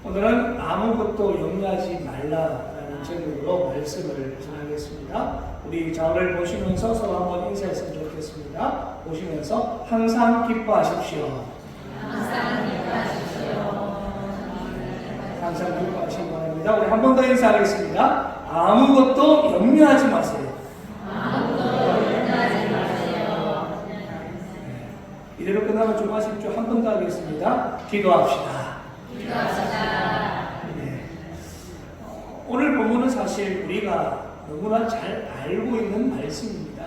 오늘은 아무것도 염려하지 말라라는 제목으로 말씀을 전하겠습니다. 우리 자료를 보시면서 서로 한번 인사했으면 좋겠습니다. 보시면서 항상 기뻐하십시오. 항상 기뻐하십시오. 항상 기뻐하시기 바랍니다. 우리 한 번 더 인사하겠습니다. 아무것도 염려하지 마세요. 아무것도 염려하지 마세요. 이대로 끝나면 좀 아쉽죠? 한 번 더 하겠습니다. 기도합시다. 오늘 본문은 사실 우리가 너무나 잘 알고 있는 말씀입니다.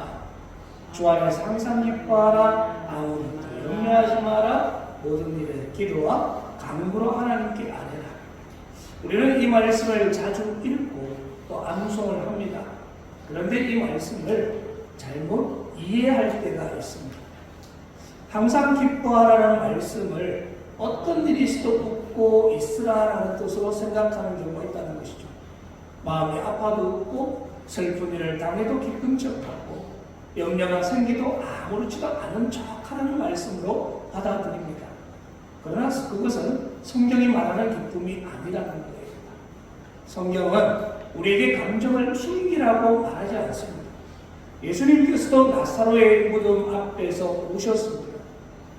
주 안에서 항상 기뻐하라, 아무것도 염려하지 마라, 모든 일에 기도와 간구로 하나님께 아뢰라. 우리는 이 말씀을 자주 읽고 또 암송을 합니다. 그런데 이 말씀을 잘못 이해할 때가 있습니다. 항상 기뻐하라는 말씀을 어떤 일이 있어도 웃고 있으라라는 뜻으로 생각하는 경우가 있다는 것이죠. 마음이 아파도 웃고 슬픈 일을 당해도 기쁜 척하고 염려가 생기도 아무렇지도 않은 척하는 말씀으로 받아들입니다. 그러나 그것은 성경이 말하는 기쁨이 아니라는 거예요. 성경은 우리에게 감정을 숨기라고 말하지 않습니다. 예수님께서도 나사로의 무덤 앞에서 우셨습니다.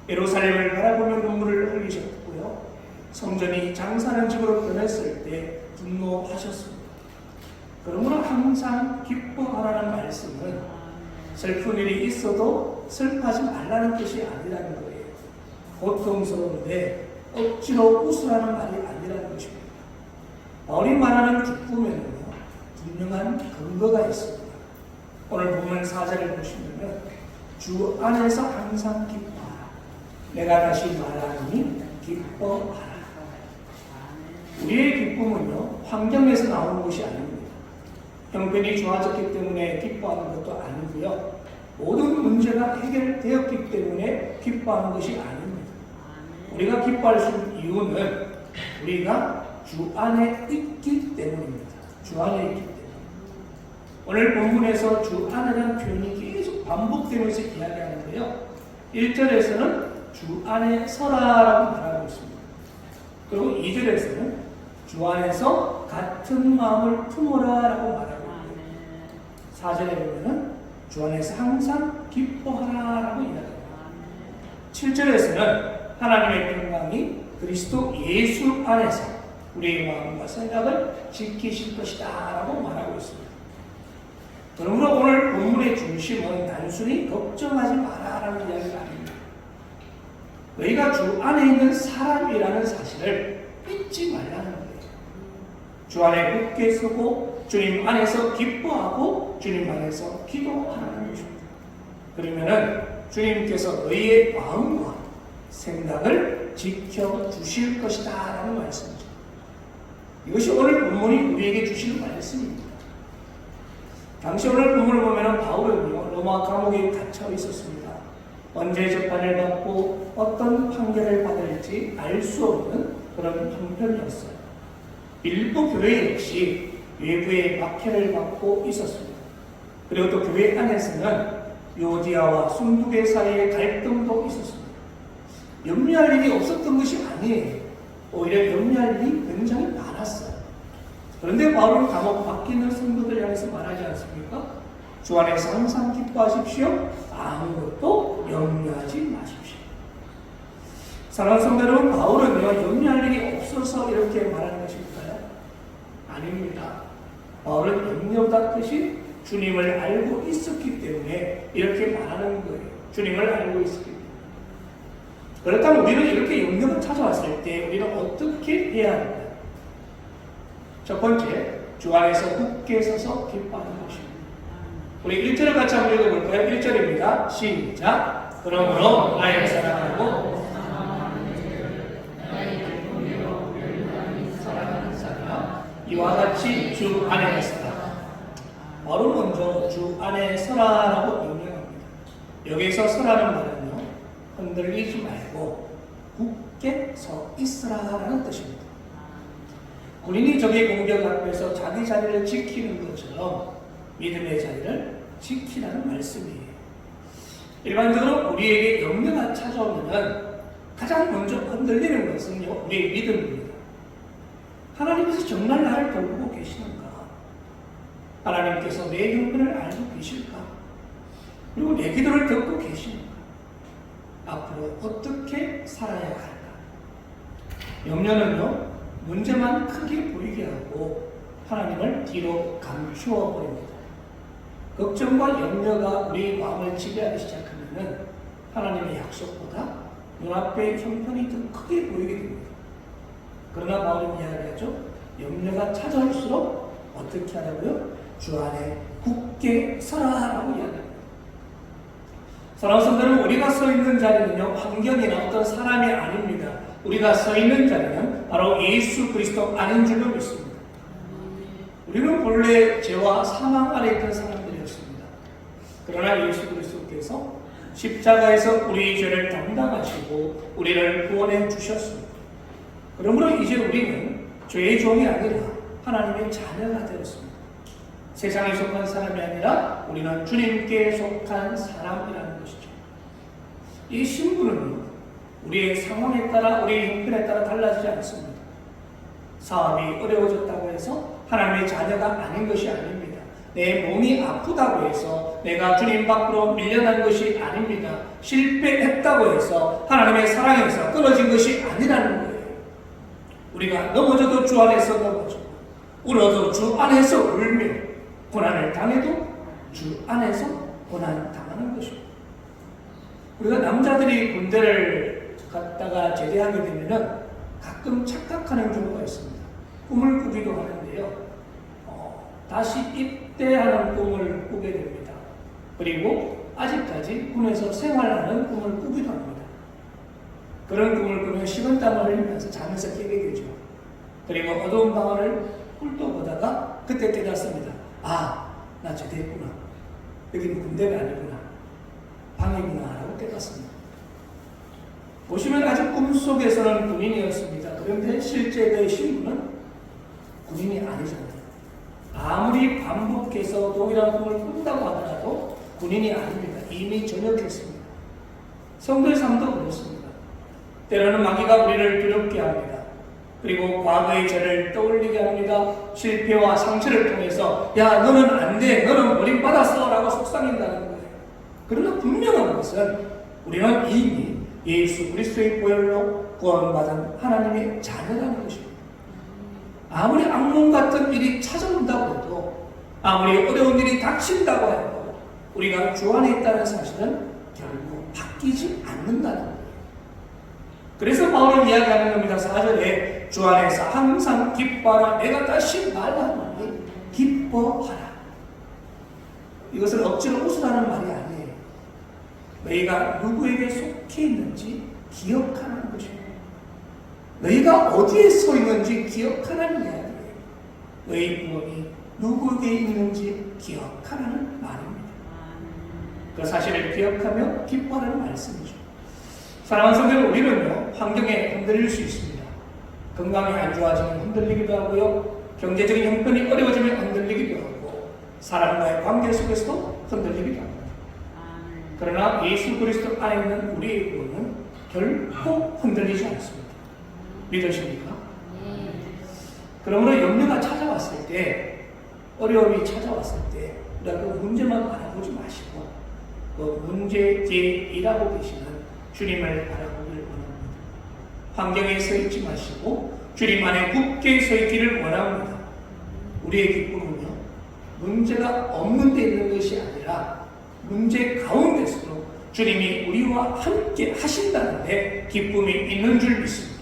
예루살렘을 바라보며 눈물을 흘리셨고요. 성전이 장사하는 집으로 변했을 때 분노하셨습니다. 그러므로 항상 기뻐하라는 말씀은 슬픈 일이 있어도 슬퍼하지 말라는 뜻이 아니라는 거예요. 고통스러운데 억지로 웃으라는 말이 아니라는 것입니다. 바울이 말하는 기쁨에는 분명한 근거가 있습니다. 오늘 본문 4절을 보시면 주 안에서 항상 기뻐하라. 내가 다시 말하니 기뻐하라. 우리의 기쁨은요, 환경에서 나오는 것이 아닙니다. 형편이 좋아졌기 때문에 기뻐하는 것도 아니고요. 모든 문제가 해결되었기 때문에 기뻐하는 것이 아닙니다. 우리가 기뻐할 수 있는 이유는 우리가 주 안에 있기 때문입니다. 주 안에 있기 때문에. 오늘 본문에서 주 안이라는 표현이 계속 반복되면서 이야기하는데요. 1절에서는 주 안에 서라라고 말하고 있습니다. 그리고 2절에서는 주 안에서 같은 마음을 품어라라고 말하고 있고요. 4절에 보면은 주 안에서 항상 기뻐하라라고 이야기합니다. 7절에서는 하나님의 평강이 그리스도 예수 안에서 우리의 마음과 생각을 지키실 것이다 라고 말하고 있습니다. 그러므로 오늘 본문의 중심은 단순히 걱정하지 마라라는 이야기가 아닙니다. 너희가 주 안에 있는 사람이라는 사실을 잊지 말라는 거예요. 주 안에 굳게 서고 주님 안에서 기뻐하고 주님 안에서 기도하라는 것입니다. 그러면은 주님께서 너희의 마음과 생각을 지켜주실 것이다 라는 말씀이죠. 이것이 오늘 본문이 우리에게 주시는 말씀입니다. 당시 오늘 본문을 보면 바울은요, 로마 감옥에 갇혀 있었습니다. 언제 재판을 받고 어떤 판결을 받을지 알 수 없는 그런 형편이었어요. 일부 교회 역시 외부의 박해를 받고 있었습니다. 그리고 또 교회 안에서는 요디아와 순두계 사이의 갈등도 있었습니다. 염려할 일이 없었던 것이 아니에요. 오히려 염려할 일이 굉장히 많았어요. 그런데 바울은 감옥 밖에 있는 성도들 향해서 말하지 않습니까? 주 안에서 항상 기뻐하십시오. 아무것도 염려하지 마십시오. 사랑하는 성도 여러분, 바울은요, 염려할 일이 없어서 이렇게 말하는 것일까요? 아닙니다. 바울은 염려보다 뜻이 주님을 알고 있었기 때문에 이렇게 말하는 거예요. 주님을 알고 있었기 때문에. 그렇다면 우리는 이렇게 염려가 찾아왔을 때 우리는 어떻게 해야 할까요? 첫 번째, 주 안에서 굳게 서서 기뻐하는 것입니다. 우리 1절을 같이 한번 읽어볼까요? 1절입니다. 시작! 그러므로 나의 사랑하고 사랑하는 사람 이와 같이 주 안에 서라. 바로 먼저 주 안에 서라라고 명령합니다. 여기서 서라는 말은요, 흔들리지 말고 굳게 서 있으라라는 뜻입니다. 군인이 적의 공격 앞에서 자기 자리를 지키는 것처럼 믿음의 자리를 지키라는 말씀이에요. 일반적으로 우리에게 염려가 찾아오면 가장 먼저 흔들리는 것은요, 우리의 믿음입니다. 하나님께서 정말 나를 돌보고 계시는가? 하나님께서 내 형편을 알고 계실까? 그리고 내 기도를 듣고 계시는가? 앞으로 어떻게 살아야 할까? 염려는요, 문제만 크게 보이게 하고 하나님을 뒤로 감추어 버립니다. 걱정과 염려가 우리 마음을 지배하기 시작하면 하나님의 약속보다 눈앞의 형편이 더 크게 보이게 됩니다. 그러나 바울은 이야기하죠. 염려가 찾아올수록 어떻게 하라고요? 주 안에 굳게 서라라고 이야기합니다. 사랑하는 성도는 우리가 서 있는 자리는요, 환경이나 어떤 사람이 아닙니다. 우리가 서 있는 자리는 바로 예수 그리스도 안인 줄로 믿습니다. 우리는 본래 죄와 사망 아래 있던 사람들이었습니다. 그러나 예수 그리스도께서 십자가에서 우리의 죄를 담당하시고 우리를 구원해 주셨습니다. 그러므로 이제 우리는 죄의 종이 아니라 하나님의 자녀가 되었습니다. 세상에 속한 사람이 아니라 우리는 주님께 속한 사람이라는 것이죠. 이 신분은 우리의 상황에 따라, 우리의 형편에 따라 달라지지 않습니다. 사업이 어려워졌다고 해서 하나님의 자녀가 아닌 것이 아닙니다. 내 몸이 아프다고 해서 내가 주님 밖으로 밀려난 것이 아닙니다. 실패했다고 해서 하나님의 사랑에서 끊어진 것이 아니라는 거예요. 우리가 넘어져도 주 안에서 넘어지고 울어도 주 안에서 울며 고난을 당해도 주 안에서 고난 당하는 것입니다. 우리가 남자들이 군대를 갔다가 제대하게 되면은 가끔 착각하는 경우가 있습니다. 꿈을 꾸기도 하는데요. 다시 입대하는 꿈을 꾸게 됩니다. 그리고 아직까지 군에서 생활하는 꿈을 꾸기도 합니다. 그런 꿈을 꾸면 식은땀을 흘리면서 잠에서 깨게 되죠. 그리고 어두운 방안을 꿀떡 보다가 그때 깨닫습니다. 아, 나 제대했구나. 여기는 군대가 아니구나. 방이구나 라고 깨닫습니다. 보시면 아직 꿈속에서는 군인이었습니다. 그런데 실제 그의 신분은 군인이 아니잖아요. 아무리 반복해서 동일한 꿈을 꾼다고 하더라도 군인이 아닙니다. 이미 전역했습니다. 성도의 삶도 그렇습니다. 때로는 마귀가 우리를 두렵게 합니다. 그리고 과거의 죄를 떠올리게 합니다. 실패와 상처를 통해서 야, 너는 안 돼, 너는 버림받았어 라고 속상한다는 거예요. 그러나 분명한 것은 우리는 이미 예수 그리스도의 보혈로 구원받은 하나님의 자녀라는 것입니다. 아무리 악몽 같은 일이 찾아온다고 해도, 아무리 어려운 일이 닥친다고 해도 우리가 주 안에 있다는 사실은 결국 바뀌지 않는다는 거예요. 그래서 바울은 이야기하는 겁니다. 4절에 주 안에서 항상 기뻐하라. 내가 다시 말하노니 기뻐하라. 이것은 억지로 웃으라는 말이 아니에요. 너희가 누구에게 속해 있는지 기억하는 것입니다. 너희가 어디에 서 있는지 기억하라는 이야기예요. 너희 부모이 누구에게 있는지 기억하라는 말입니다. 그 사실을 기억하며 기뻐하라는 말씀이죠. 사랑하는 성도, 우리는요, 환경에 흔들릴 수 있습니다. 건강이 안 좋아지면 흔들리기도 하고요, 경제적인 형편이 어려워지면 흔들리기도 하고, 사람과의 관계 속에서도 흔들리기도 합니다. 그러나 예수 그리스도 안에 있는 우리의 구원은 결코 흔들리지 않습니다. 믿으십니까? 그러므로 염려가 찾아왔을 때, 어려움이 찾아왔을 때 우리가 그 문제만 바라보지 마시고 그 문제 뒤에 일하고 계시는 주님을 바라보기를 원합니다. 환경에 서 있지 마시고 주님 안에 굳게 서 있기를 원합니다. 우리의 기쁨은요, 문제가 없는 데 있는 것이 아니라 문제 가운데서도 주님이 우리와 함께 하신다는데 기쁨이 있는 줄 믿습니다.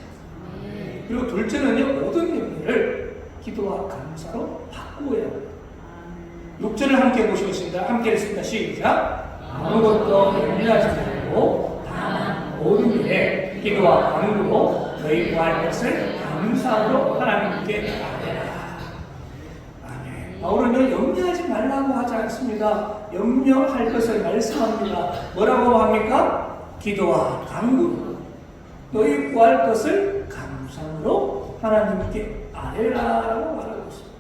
그리고 둘째는요, 모든 염려를 기도와 감사로 바꾸어야 합니다. 6절을 함께 보시겠습니다. 함께 읽습니다. 시작. 아무것도 염려하지 말고 다만 모든 일에 기도와 간구로 너희 구할 것을 감사로 하나님께 아뢰라. 아멘. 바울은요, 염려하지 말라고 하지 않습니다. 염려할 것을 말씀합니다. 뭐라고 합니까? 기도와 간구로 너희 구할 것을 감사로 하나님께 아뢰라라고 말하고 있습니다.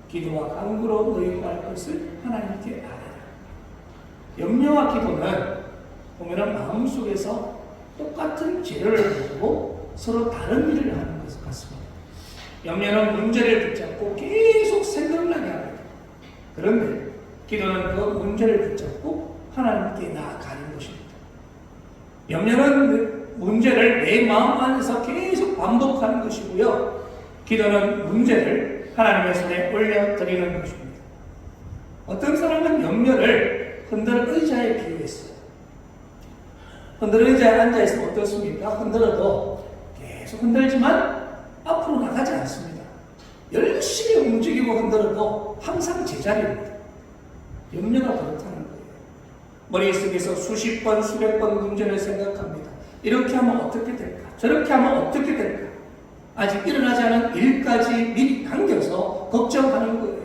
기도와 간구로 너희 구할 것을 하나님께 아뢰라. 염려와 기도는 보면은 마음속에서 똑같은 죄를 보고 서로 다른 일을 하는 것 같습니다. 염려는 문제를 붙잡고 계속 생각나게 합니다. 그런데 기도는 그 문제를 붙잡고 하나님께 나아가는 것입니다. 염려는 문제를 내 마음 안에서 계속 반복하는 것이고요. 기도는 문제를 하나님의 손에 올려드리는 것입니다. 어떤 사람은 염려를 흔들 의자에 비유했어요. 흔들 의자에 앉아있으면 어떻습니까? 흔들어도 계속 흔들지만 앞으로 나가지 않습니다. 열심히 움직이고 흔들어도 항상 제자리입니다. 염려가 그렇다는 거예요. 머릿속에서 수십 번, 수백 번 문제를 생각합니다. 이렇게 하면 어떻게 될까? 저렇게 하면 어떻게 될까? 아직 일어나지 않은 일까지 미리 당겨서 걱정하는 거예요.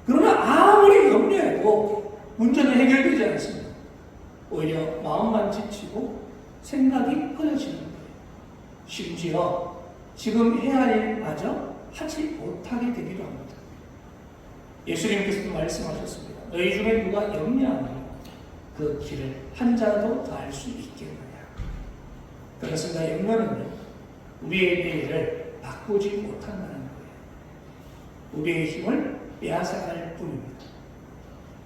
그러나 아무리 염려해도 문제는 해결되지 않습니다. 오히려 마음만 지치고 생각이 흐려지는 거예요. 심지어 지금 해야 할 일마저 하지 못하게 되기도 합니다. 예수님께서도 말씀하셨습니다. 너희 중에 누가 염려하면 그 길을 한 자라도 더 할 수 있겠느냐. 그렇습니다. 염려는요, 우리의 내일을 바꾸지 못한다는 거예요. 우리의 힘을 빼앗아갈 뿐입니다.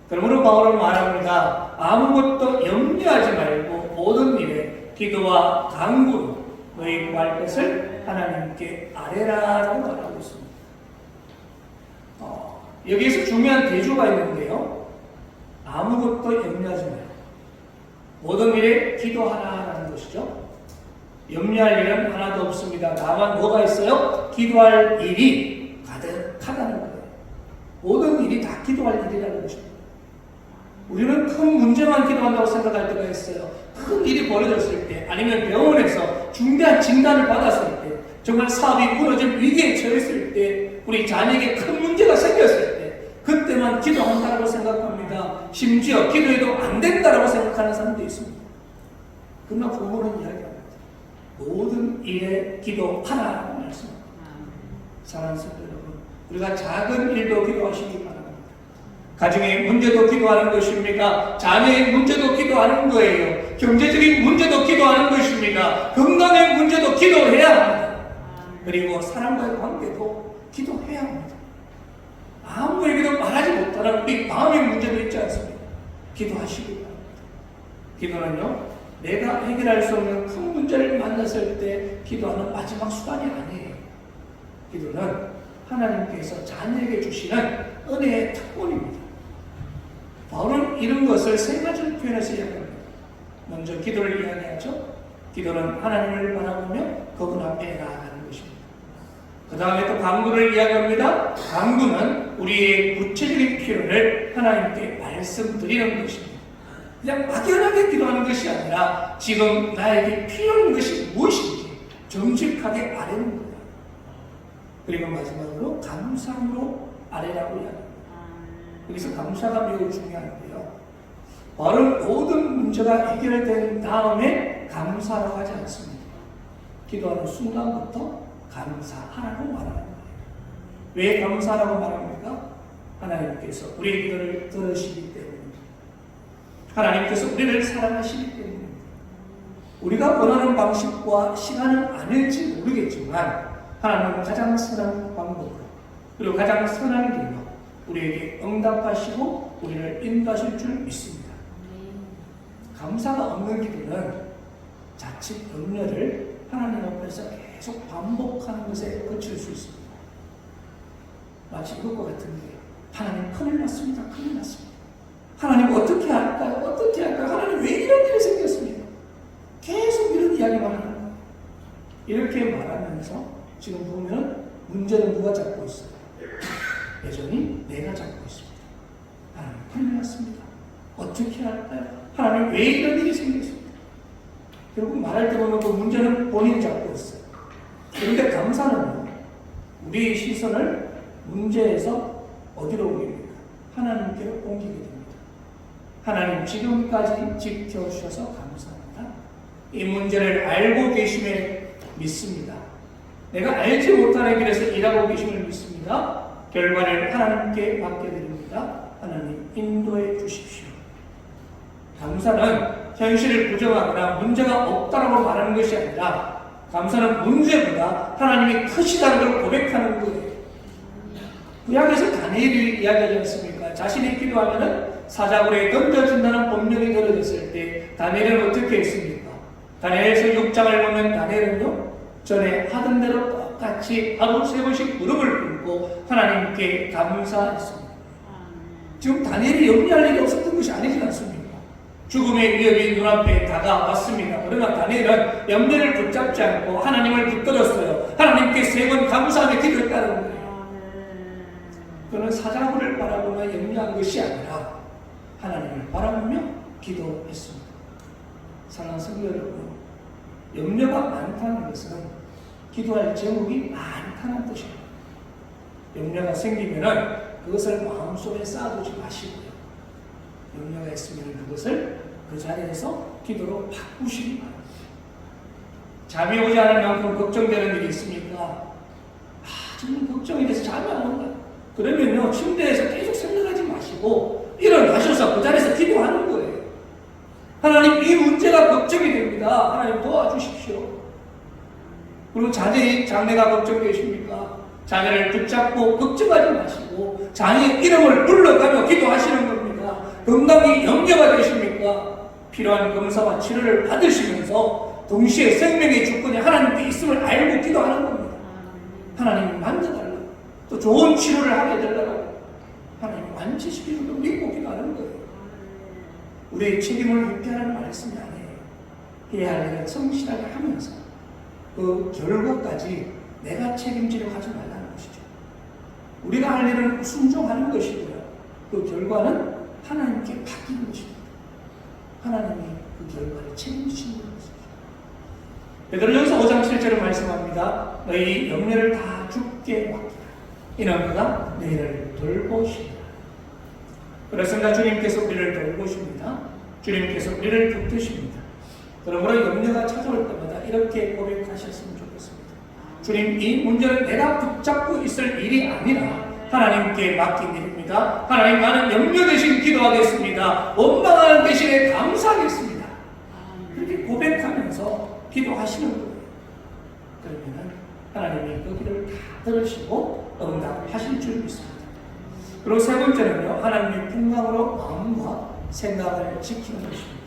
그러므로 바울은 말합니다. 아무것도 염려하지 말고 모든 일에 기도와 간구로 너희 구할 것을 하나님께 아뢰라라고 말하고 있습니다. 여기에서 중요한 대조가 있는데요. 아무것도 염려하지 말고 모든 일에 기도하라라는 것이죠. 염려할 일은 하나도 없습니다. 다만 뭐가 있어요? 기도할 일이 가득하다는 거예요. 모든 일이 다 기도할 일이라는 것입니다. 우리는 큰 문제만 기도한다고 생각할 때가 있어요. 큰 일이 벌어졌을 때, 아니면 병원에서 중대한 진단을 받았을 때, 정말 사업이 무너질 위기에 처했을 때, 우리 자녀에게 큰 문제가 생겼을 때, 그때만 기도한다고 생각합니다. 심지어 기도해도 안 된다고 생각하는 사람도 있습니다. 그러나 부모는 이야기합니다. 모든 일에 기도하라고 말씀합니다. 사랑하는 여러분, 우리가 작은 일도 기도하시기 바랍니다. 가정의 문제도 기도하는 것입니다. 자녀의 문제도 기도하는 거예요. 경제적인 문제도 기도하는 것입니다. 건강의 문제도 기도해야 합니다. 그리고 사람과의 관계도 기도해야 합니다. 아무에게도 말하지 못하는 우리 마음의 문제도 있지 않습니까? 기도하시기 바랍니다. 기도는요, 내가 해결할 수 없는 큰 문제를 만났을 때 기도하는 마지막 수단이 아니에요. 기도는 하나님께서 자녀에게 주시는 은혜의 특권입니다. 바울은 이런 것을 세 가지로 표현해서 이야기합니다. 먼저 기도를 이야기하죠. 기도는 하나님을 바라보며 그분 앞에 나아가는 것입니다. 그 다음에 또 간구를 이야기합니다. 간구는 우리의 구체적인 필요를 하나님께 말씀드리는 것입니다. 그냥 막연하게 기도하는 것이 아니라 지금 나에게 필요한 것이 무엇인지 정직하게 아뢰는 거예요. 그리고 마지막으로 감사함으로 아뢰라고 이야기합니다. 여기서 감사가 매우 중요한데요. 바로 모든 문제가 해결된 다음에 감사라고 하지 않습니다. 기도하는 순간부터 감사하라고 말하는 거예요. 왜 감사라고 말합니까? 하나님께서 우리의 기도를 들으시기 때문입니다. 하나님께서 우리를 사랑하시기 때문입니다. 우리가 원하는 방식과 시간은 아닐지 모르겠지만 하나님은 가장 선한 방법으로 그리고 가장 선한 길로 우리에게 응답하시고 우리를 인도하실 줄 믿습니다. 감사가 없는 기도는 자칫 염려를 하나님 앞에서 계속 반복하는 것에 그칠 수 있습니다. 마치 이것과 같은데요. 하나님 큰일 났습니다. 큰일 났습니다. 하나님 어떻게 할까요? 어떻게 할까요? 하나님 왜 이런 일이 생겼습니까? 계속 이런 이야기만 하는 거예요. 이렇게 말하면서 지금 보면 문제는 누가 잡고 있어요? 여전히 내가 잡고 있습니다. 하나님 큰일 났습니다. 어떻게 할까요? 하나님 왜 이런 일이 생겼습니까? 결국 말할 때 보면 그 문제는 본인이 잡고 있어요. 그런데 감사는 우리의 시선을 문제에서 어디로 옮깁니까? 하나님께로 옮기게 됩니다. 하나님 지금까지 지켜주셔서 감사합니다. 이 문제를 알고 계심을 믿습니다. 내가 알지 못하는 길에서 일하고 계심을 믿습니다. 결과를 하나님께 맡겨드립니다. 하나님 인도해 주십시오. 감사는 현실을 부정하거나 문제가 없다라고 말하는 것이 아니라 감사는 문제보다 하나님이 크시다는 걸 고백하는 거예요. 구약에서 다니엘이 이야기하지 않습니까? 자신이 기도하면은 사자굴에 던져진다는 법령이 떨어졌을 때 다니엘은 어떻게 했습니까? 다니엘서 6장을 보면 다니엘은요, 전에 하던 대로 똑같이 하루 3번씩 무릎을 꿇고 하나님께 감사했습니다. 지금 다니엘이 염려할 일이 없었던 것이 아니지 않습니까? 죽음의 위협이 눈앞에 다가왔습니다. 그러나 다니엘은 염려를 붙잡지 않고 하나님을 붙들었어요. 하나님께 3번 감사하며 기도했다는 거예요. 그는 사자굴을 바라보며 염려한 것이 아니라 하나님을 바라보며 기도했습니다. 사랑하는 성도 여러분, 염려가 많다는 것은 기도할 제목이 많다는 뜻입니다. 염려가 생기면은 그것을 마음속에 쌓아두지 마시고요. 염려가 있으면 그것을 그 자리에서 기도로 바꾸시기 바랍니다. 잠이 오지 않을 만큼 걱정되는 일이 있습니까? 지금 걱정이 돼서 잠이 안 온다. 그러면요, 침대에서 계속 생각하지 마시고 일어나셔서 그 자리에서 기도하는 거예요. 하나님, 이 문제가 걱정이 됩니다. 하나님 도와주십시오. 그리고 장래가 걱정되십니까? 자녀를 붙잡고 걱정하지 마시고 자녀의 이름을 불러가며 기도하시는 겁니다. 건강이 염려가 되십니까? 필요한 검사와 치료를 받으시면서 동시에 생명의 주권이 하나님께 있음을 알고 기도하는 겁니다. 하나님이 만져달라고, 또 좋은 치료를 하게 해달라고, 하나님이 완치시키는 걸 믿고 기도하는 거예요. 우리의 책임을 회피하라는 말씀이 아니에요. 해야 할 일을 성실하게 하면서 그 결과까지 내가 책임지려고 하지 말라는 것이죠. 우리가 할 일은 순종하는 것이고요. 그 결과는 하나님께 맡기는 것입니다. 하나님이 그 결과를 책임지시는 것입니다. 베드로전서 5장 7절을 말씀합니다. 너희 염려를 다 주께 맡기라. 이는 그가 너희를 돌보시리라. 그렇습니다. 주님께서 우리를 돌보십니다. 주님께서 우리를 붙드십니다. 그러므로 염려가 찾아올 때마다 이렇게 고백하셨으면 좋겠습니다. 주님, 이 문제는 내가 붙잡고 있을 일이 아니라 하나님께 맡긴 일입니다. 하나님, 나는 염려 대신 기도하겠습니다. 원망하는 대신에 감사하겠습니다. 그렇게 고백하면서 기도하시는 거예요. 그러면 하나님이 그 기도를 다 들으시고 응답하실 줄 믿습니다. 그리고 세 번째는요, 하나님의 평강으로 마음과 생각을 지키는 것입니다.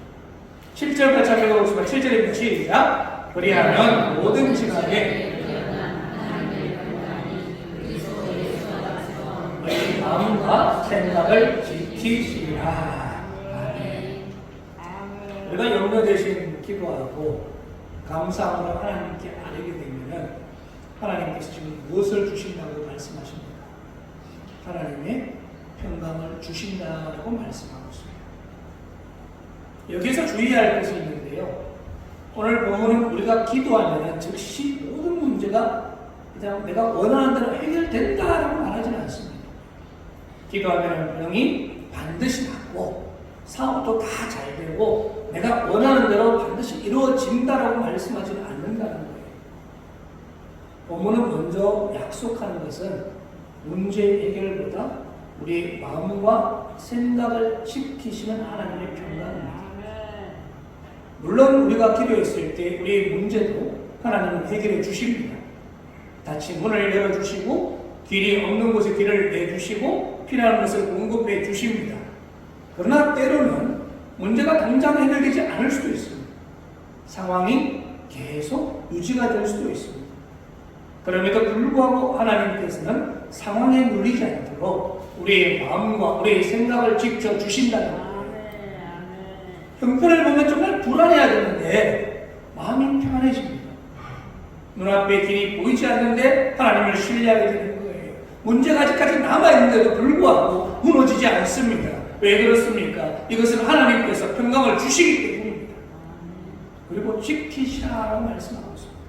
7절 같이 한번 읽어보겠습니다. 7절입니다. 시작. 그리하면 뭐든지 간에 너희 마음과 생각을 지키시라. 우리가 염려 대신 기도하고 감사함으로 하나님께 아뢰게 되면 하나님께서 지금 무엇을 주신다고 말씀하십니까? 하나님의 평강을 주신다고 말씀하고 있습니다. 여기서 주의해야 할 것이 있는데요. 오늘 본문은 우리가 기도하면 즉시 모든 문제가 그냥 내가 원하는 대로 해결된다라고 말하지는 않습니다. 기도하면 병이 반드시 낫고 사업도 다 잘 되고 내가 원하는 대로 반드시 이루어진다라고 말씀하지는 않는다는 거예요. 본문은 먼저 약속하는 것은 문제 해결보다 우리의 마음과 생각을 지키시는 하나님의 평강입니다. 물론 우리가 기도했을 때 우리의 문제도 하나님은 해결해 주십니다. 닫힌 문을 열어주시고 길이 없는 곳에 길을 내주시고 필요한 것을 공급해 주십니다. 그러나 때로는 문제가 당장 해결되지 않을 수도 있습니다. 상황이 계속 유지가 될 수도 있습니다. 그럼에도 불구하고 하나님께서는 상황에 눌리지 않도록 우리의 마음과 우리의 생각을 지켜주신다는 거예요. 형편을 보면 정말 불안해하겠는데 마음이 평안해집니다. 눈앞에 길이 보이지 않는데 하나님을 신뢰하게 되는 거예요. 문제가 아직까지 남아있는데도 불구하고 무너지지 않습니다. 왜 그렇습니까? 이것은 하나님께서 평강을 주시기 때문입니다. 그리고 지키시라라고 말씀하고 있습니다.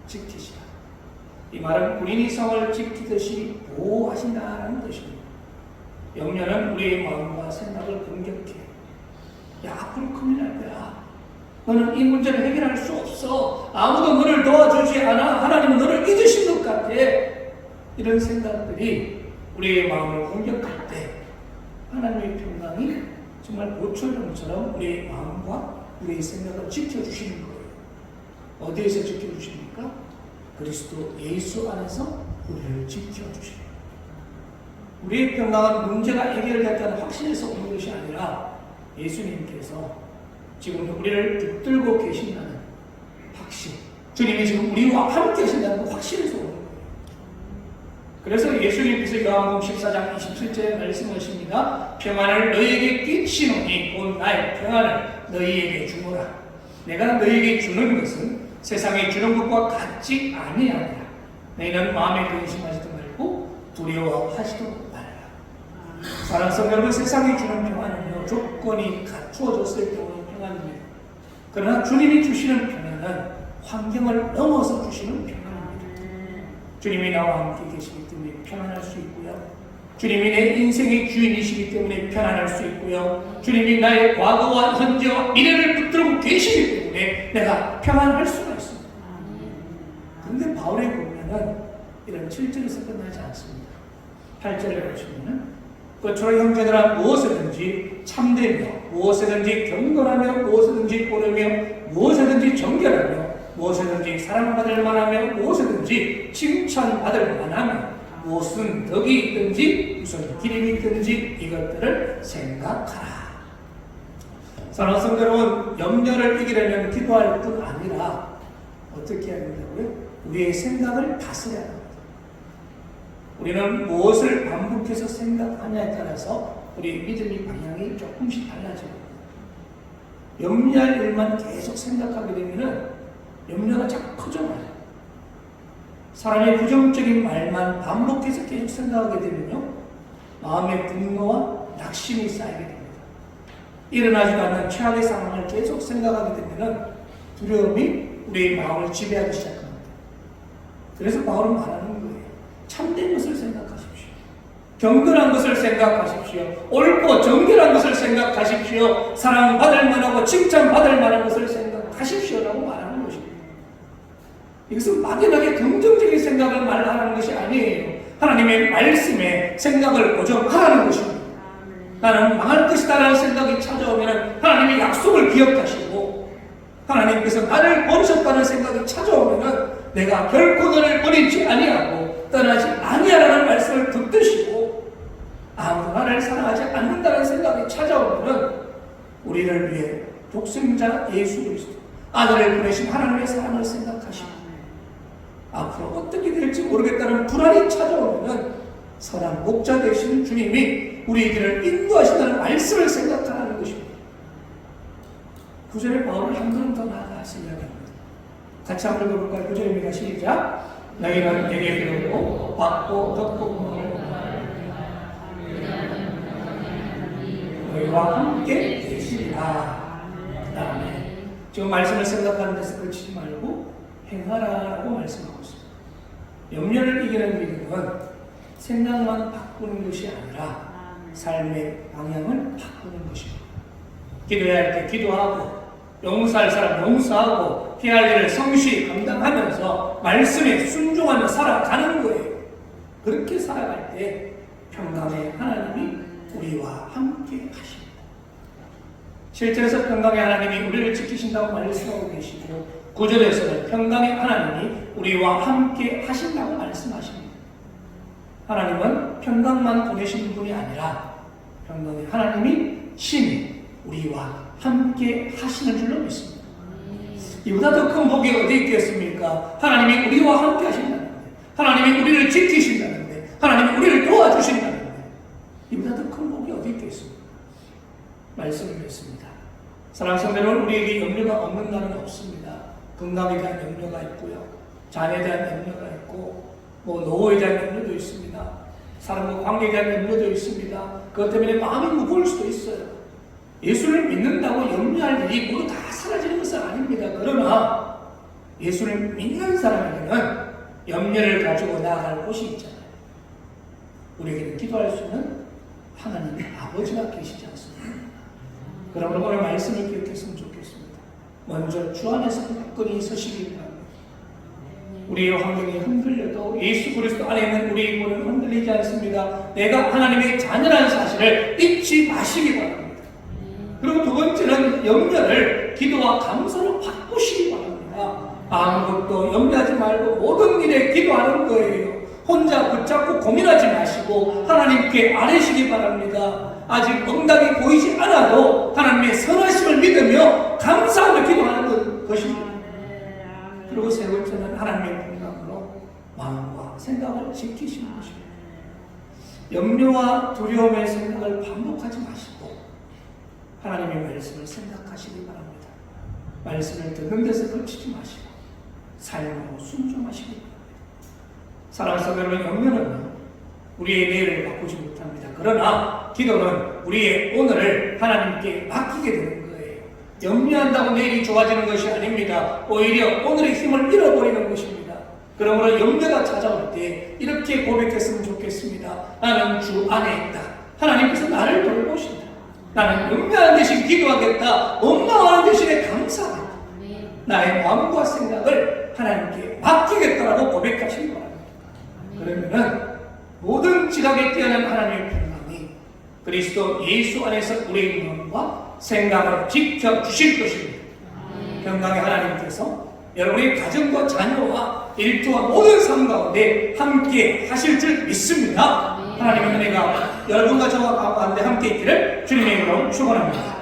지키시라. 이 말은 군인이 성을 지키듯이 보호하신다라는 뜻입니다. 염려는 우리의 마음과 생각을 공격해. 야, 앞으로 큰일 날 거야. 너는 이 문제를 해결할 수 없어. 아무도 너를 도와주지 않아. 하나님은 너를 잊으신 것 같아. 이런 생각들이 우리의 마음을 공격할 때 하나님의 평강이 정말 보초령처럼 우리의 마음과 우리의 생각을 지켜주시는 거예요. 어디에서 지켜주십니까? 그리스도 예수 안에서 우리를 지켜주십니다. 우리의 평강은 문제가 해결됐다는 확신에서 오는 것이 아니라 예수님께서 지금 우리를 붙들고 계신다는 확신, 주님이 지금 우리와 함께 하신다는 그 확신에서 오는 거예요. 그래서 예수님께서 요한복음 14장 27절에 말씀하십니다. 평안을 너희에게 끼치노니 곧 나의 평안을 너희에게 주노라. 내가 너희에게 주는 것은 세상에 주는 것과 같지 아니하니라. 너희는 마음에 근심하지도 말고 두려워하지도 말라. 사랑하는 성도 여러분, 세상이 주는 평안은요, 조건이 갖추어졌을 경우의 평안입니다. 그러나 주님이 주시는 평안은 환경을 넘어서 주시는 평안입니다. 주님이 나와 함께 계시기 때문에 평안할 수 있고요. 주님이 내 인생의 주인이시기 때문에 편안할 수 있고요. 주님이 나의 과거와 현재와 미래를 붙들고 계시기 때문에 내가 평안할 수가 있습니다. 그런데 바울의 보면은 이런 7절에서 끝나지 않습니다. 8절에 보시면은 그처럼 형제들아 무엇이든지 참되며 무엇이든지 경건하며 무엇이든지 옳으며 무엇이든지 정결하며 무엇이든지 사랑받을 만하며 무엇이든지 칭찬받을 만하며 무슨 덕이 있든지 무슨 기림이 있든지 이것들을 생각하라. 사랑하는 성도 여러분, 염려를 이기려면 기도할 뿐 아니라 어떻게 해야 된다고요? 우리의 생각을 다스려야 합니다. 우리는 무엇을 반복해서 생각하냐에 따라서 우리 믿음의 방향이 조금씩 달라져요. 염려할 일만 계속 생각하게 되면 염려가 자꾸 커져나요. 사람의 부정적인 말만 반복해서 계속 생각하게 되면요, 마음의 분노와 낙심이 쌓이게 됩니다. 일어나지도 않는 최악의 상황을 계속 생각하게 되면 두려움이 우리의 마음을 지배하기 시작합니다. 그래서 바울은 말하는 거예요. 참된 것을 생각하십시오. 경건한 것을 생각하십시오. 옳고 정결한 것을 생각하십시오. 사랑받을 만하고 칭찬받을 만한 것을 생각하십시오라고 말하는 것입니다. 이것은 막연하게 긍정적인 생각을 말하는 것이 아니에요. 하나님의 말씀에 생각을 고정하라는 것입니다. 나는 망할 것이다라는 생각이 찾아오면 하나님의 약속을 기억하시고, 하나님께서 나를 버리셨다는 생각이 찾아오면 내가 결코 너를 버리지 아니하고 떠나지 아니하라는 말씀을 붙드시고, 아무도 나를 사랑하지 않는다는 생각이 찾아오면 우리를 위해 독생자 예수 그리스도 아들을 보내신 하나님의 사랑을 생각하시고, 앞으로 어떻게 될지 모르겠다는 불안이 찾아오면 선한 목자 되시는 주님이 우리 길을 인도하신다는 말씀을 생각하라는 것입니다. 9절에 바울은 한 걸음 더 나아가서 이야기합니다. 같이 한번 읽어볼까요? 9절입니다. 시작. 너희는 내게 배우고 받고 덕고 너희와 함께 계시리라. 그 다음에 지금 말씀을 생각하는 데서 그치지 말고 행하라고 말씀하고 있습니다. 염려를 이기는 믿음은 생각만 바꾸는 것이 아니라 삶의 방향을 바꾸는 것입니다. 기도해야 할 때 기도하고, 용서할 사람 용서하고, 피할 일을 성실히 감당하면서 말씀에 순종하며 살아가는 거예요. 그렇게 살아갈 때 평강의 하나님이 우리와 함께 하십니다. 실제에서 평강의 하나님이 우리를 지키신다고 말씀하고 계시고, 9절에서는 평강의 하나님이 우리와 함께 하신다고 말씀하십니다. 하나님은 평강만 보내시는 분이 아니라 평강의 하나님이 신이 우리와 함께 하시는 줄로 믿습니다. 이보다 더 큰 복이 어디 있겠습니까? 하나님이 우리와 함께 하신다는데, 하나님이 우리를 지키신다는데, 하나님이 우리를 도와주신다는데, 이보다 더 큰 복이 어디 있겠습니까? 말씀을 믿습니다. 사랑하는 성도 여러분, 우리에게 염려가 없는 날은 없습니다. 건강에 대한 염려가 있고요, 자녀에 대한 염려가 있고, 노후에 대한 염려도 있습니다. 사람과 관계에 대한 염려도 있습니다. 그것 때문에 마음이 무거울 수도 있어요. 예수를 믿는다고 염려할 일이 모두 다 사라지는 것은 아닙니다. 그러나 예수를 믿는 사람에게는 염려를 가지고 나아갈 곳이 있잖아요. 우리에게는 기도할 수 있는 하나님 아버지가 계시지 않습니까? 그러므로 오늘 말씀을 기억했으면 좋겠습니다. 먼저 주 안에서 굳건히 서시기 바랍니다. 우리의 환경이 흔들려도 예수 그리스도 안에 있는 우리의 몸은 흔들리지 않습니다. 내가 하나님의 자녀라는 사실을 잊지 마시기 바랍니다. 그리고 두 번째는 염려를 기도와 감사로 바꾸시기 바랍니다. 아무것도 염려하지 말고 모든 일에 기도하는 거예요. 혼자 붙잡고 고민하지 마시고 하나님께 아뢰시기 바랍니다. 아직 응답이 보이지 않아도 하나님의 선하심을 믿으며 감사하며 기도하는 것입니다. 그리고 세 번째는 하나님의 평강으로 마음과 생각을 지키시는 것입니다. 염려와 두려움의 생각을 반복하지 마시고 하나님의 말씀을 생각하시기 바랍니다. 말씀을 듣는 데서 그치지 마시고 삶으로 순종하시기 바랍니다. 사랑하는 성도 여러분, 염려는 우리의 내일을 바꾸지 못합니다. 그러나 기도는 우리의 오늘을 하나님께 맡기게 되는 거예요. 염려한다고 내일이 좋아지는 것이 아닙니다. 오히려 오늘의 힘을 잃어버리는 것입니다. 그러므로 염려가 찾아올 때 이렇게 고백했으면 좋겠습니다. 나는 주 안에 있다. 하나님께서 나를 돌보신다. 나는 염려하는 대신 기도하겠다. 원망하는 대신에 감사하겠다. 나의 마음과 생각을 하나님께 맡기겠다라고 고백하신 거랍니다. 그러면은 모든 지각에 뛰어난 하나님의 평강이 그리스도 예수 안에서 우리의 마음과 생각을 지켜주실 것입니다. 평강의 하나님께서 여러분의 가정과 자녀와 일터와 모든 삶 가운데 함께 하실 줄 믿습니다. 하나님의 은혜가 여러분과 저와 가운데 함께 있기를 주님의 이름으로 축원합니다.